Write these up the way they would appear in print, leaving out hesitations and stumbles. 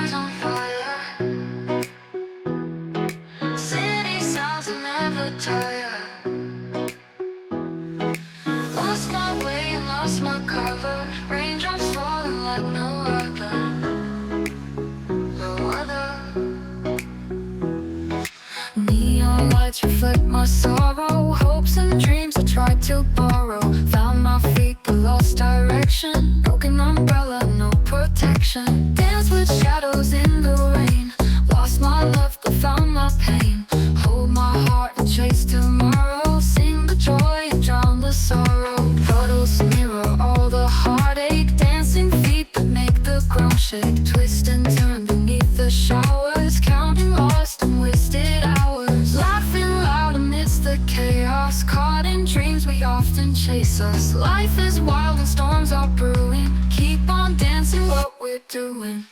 stars on fire. City sounds will never tire. Lost my way and lost my cover. Raindrops falling like no other. No other. Neon lights reflect my sorrow. Hopes and dreams I tried to borrow. Found my feet but lost direction. Broken umbrella, no protection. Dance with shadows in the rain. Lost my love but found my pain. Hold my heart and chase tomorrow. Sing the joy and drown the sorrow. Puddles mirror all the heartache. Dancing feet that make the ground shake. Twist and turn beneath the showers. Counting lost and wasted hours. Laughing loud amidst the chaos. Caught in dreams we often chase us. Life is wild and storms are brewing. Keep on dancing what we're doing.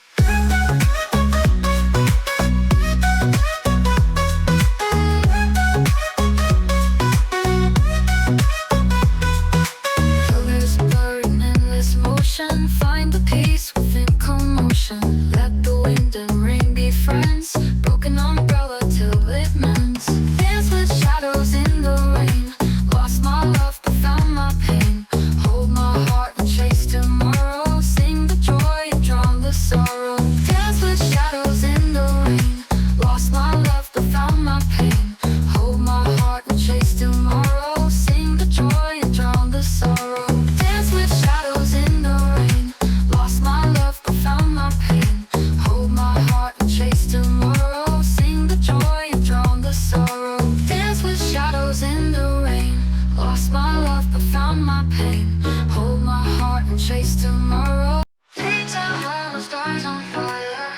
Colors blur in endless motion. Find the peace within commotion. Let the wind and rain be friends. Broken umbrella till it mends. Dance with shadows in the rain. Lost my love but found my pain. Hold my heart and chase tomorrow. Sing the joy and drown the sorrow. Dance with shadows in the rain. Lost my love but found my pain. Hold my heart and chase tomorrow. Sing the joy and drown the sorrow. Dance with shadows in the rain. Lost my love but found my pain. Hold my heart and chase tomorrow. Sing the joy and drown the sorrow. Dance with shadows in the rain. Lost my love but found my pain. Hold my heart and chase tomorrow. Daytime on the stars on fire.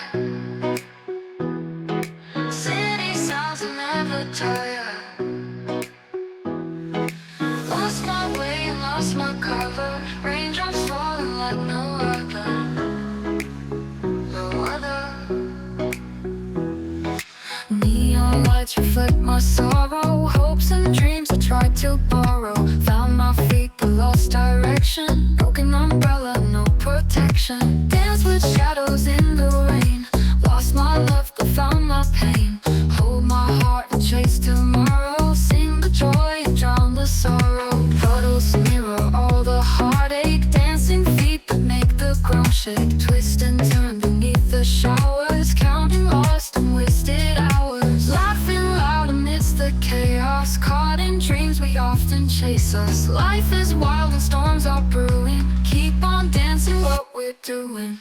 City sounds will never tire. Lost my way and lost my cover. Raindrops falling like no other. No other. Neon lights reflect my sorrow. Hopes and dreams I tried to borrow. Found my feet but lost direction. Broken umbrella, no protection. Dance with shadows in the rain. Lost my love but found my pain. Hold my heart and chase tomorrow. Sing the joy and drown the sorrow. Puddles mirror all the heartache. Dancing feet that make the ground shake. Twist and turn beneath the showers. Counting lost and wasted hours. Laughing loud amidst the chaos. Caught in dreams we often chase us. Life is wild and storms are brewing. Keep on dancing what we're doing.